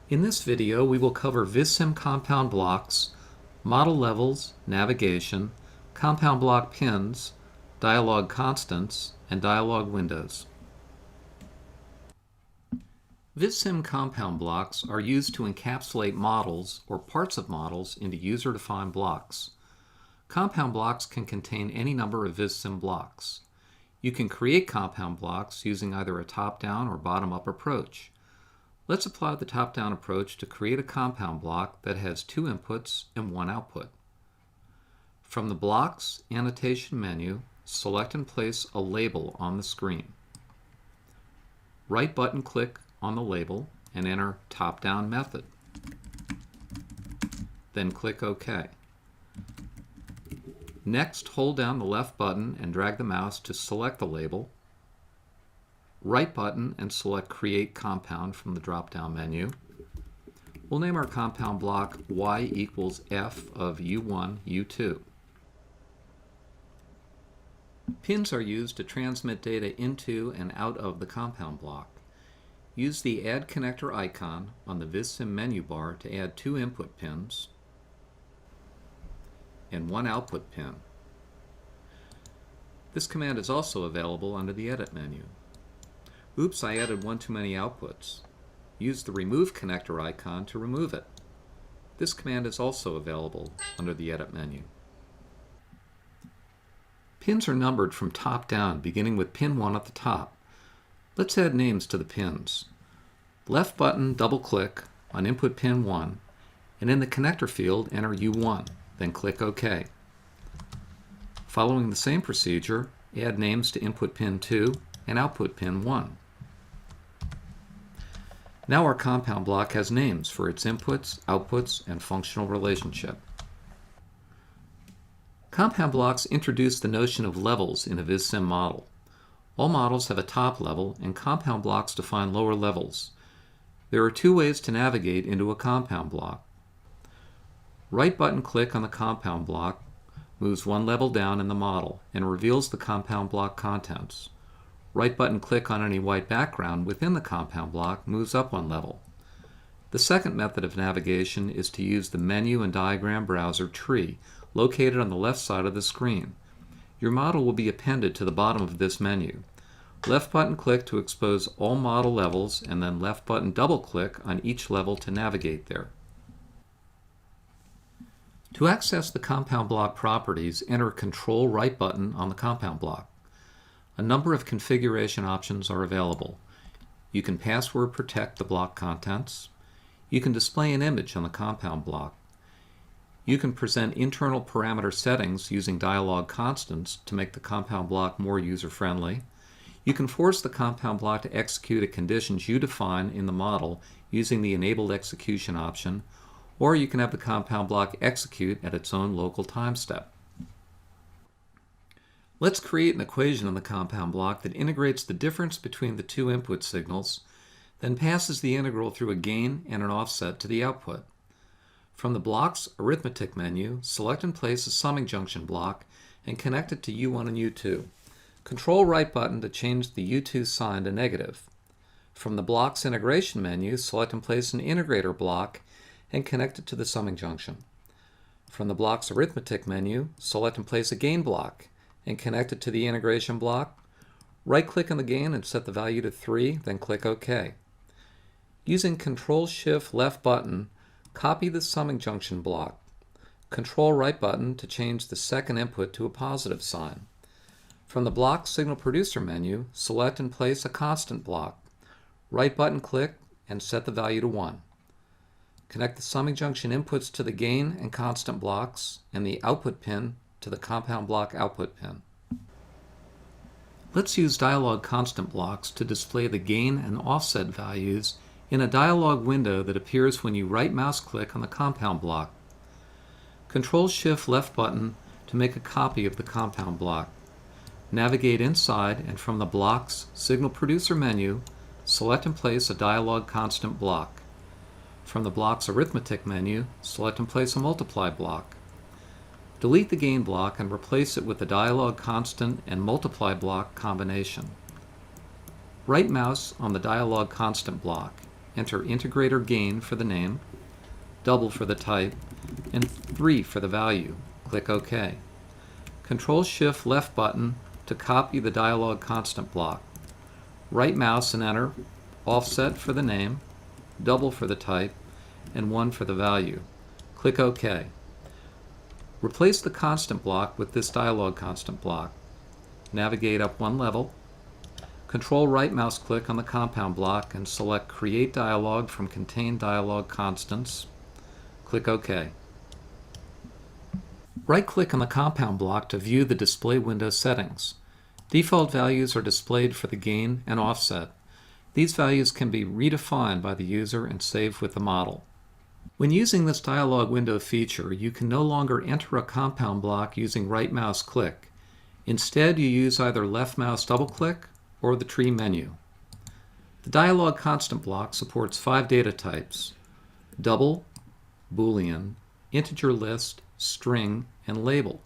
In this video, we will cover VisSim compound blocks, model levels, navigation, compound block pins, dialog constants, and dialog windows. VisSim compound blocks are used to encapsulate models or parts of models into user-defined blocks. Compound blocks can contain any number of VisSim blocks. You can create compound blocks using either a top-down or bottom-up approach. Let's apply the top-down approach to create a compound block that has two inputs and one output. From the Blocks Annotation menu, select and place a label on the screen. Right button click on the label and enter top-down method. Then click OK. Next, hold down the left button and drag the mouse to select the label. Right button and select Create Compound from the drop-down menu. We'll name our compound block y equals f of u1, u2. Pins are used to transmit data into and out of the compound block. Use the Add Connector icon on the VisSim menu bar to add two input pins and one output pin. This command is also available under the Edit menu. Oops, I added one too many outputs. Use the Remove Connector icon to remove it. This command is also available under the Edit menu. Pins are numbered from top down, beginning with pin 1 at the top. Let's add names to the pins. Left button double-click on input pin 1, and in the connector field enter U1, then click OK. Following the same procedure, add names to input pin 2 and output pin 1. Now our compound block has names for its inputs, outputs, and functional relationship. Compound blocks introduce the notion of levels in a VisSim model. All models have a top level, and compound blocks define lower levels. There are two ways to navigate into a compound block. Right button click on the compound block moves one level down in the model and reveals the compound block contents. Right button click on any white background within the compound block moves up one level. The second method of navigation is to use the Menu and Diagram Browser tree located on the left side of the screen. Your model will be appended to the bottom of this menu. Left button click to expose all model levels, and then left button double click on each level to navigate there. To access the compound block properties, enter Control right button on the compound block. A number of configuration options are available. You can password protect the block contents. You can display an image on the compound block. You can present internal parameter settings using dialog constants to make the compound block more user-friendly. You can force the compound block to execute at conditions you define in the model using the enabled execution option, or you can have the compound block execute at its own local time step. Let's create an equation on the compound block that integrates the difference between the two input signals, then passes the integral through a gain and an offset to the output. From the Blocks Arithmetic menu, select and place a summing junction block and connect it to U1 and U2. Control right button to change the U2 sign to negative. From the Blocks Integration menu, select and place an integrator block and connect it to the summing junction. From the Blocks Arithmetic menu, select and place a gain block and connect it to the integration block. Right-click on the gain and set the value to 3, then click OK. Using Control-Shift left button, copy the summing junction block. Control right button to change the second input to a positive sign. From the Block Signal Producer menu, select and place a constant block. Right button click and set the value to 1. Connect the summing junction inputs to the gain and constant blocks and the output pin to the compound block output pin. Let's use dialog constant blocks to display the gain and offset values in a dialog window that appears when you right mouse click on the compound block. Control-Shift left button to make a copy of the compound block. Navigate inside and from the Blocks Signal Producer menu, select and place a dialog constant block. From the Blocks Arithmetic menu, select and place a multiply block. Delete the gain block and replace it with the dialog constant and multiply block combination. Right mouse on the dialog constant block enter integrator gain for the name, double for the type, and 3 for the value. Click OK. Control-Shift left button to copy the Dialog constant block. Right mouse and enter offset for the name, double for the type, and 1 for the value. Click OK. Replace the constant block with this Dialog constant block. Navigate up one level. Control right mouse click on the compound block and select Create Dialog from Contain Dialog Constants. Click OK. Right-click on the compound block to view the display window settings. Default values are displayed for the gain and offset. These values can be redefined by the user and saved with the model. When using this dialog window feature, you can no longer enter a compound block using right mouse click. Instead, you use either left mouse double click or the tree menu. The dialog constant block supports 5 data types: double, Boolean, integer list, string, and label.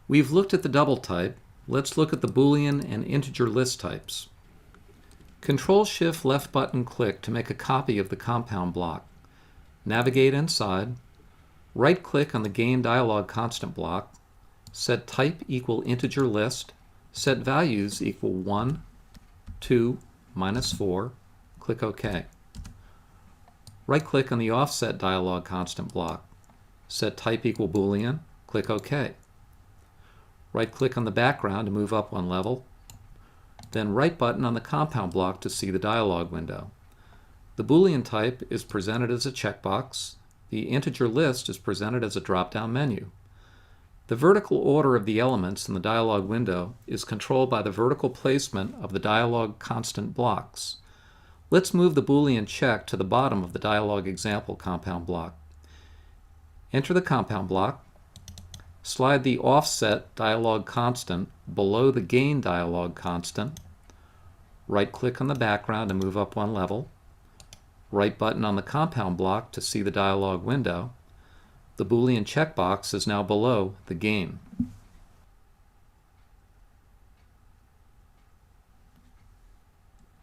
We've looked at the double type. Let's look at the Boolean and integer list types. Control-Shift left button click to make a copy of the compound block. Navigate inside, right-click on the gain dialog constant block, set type equal integer list, set values equal 1, 2, -4, click OK. Right-click on the offset dialog constant block, set type equal Boolean, click OK. Right-click on the background to move up one level, then right button on the compound block to see the dialog window. The Boolean type is presented as a checkbox. The integer list is presented as a drop-down menu. The vertical order of the elements in the dialog window is controlled by the vertical placement of the dialog constant blocks. Let's move the Boolean check to the bottom of the dialog example compound block. Enter the compound block. Slide the offset dialog constant below the gain dialog constant. Right-click on the background to move up one level. Right button on the compound block to see the dialog window. The Boolean checkbox is now below the gain.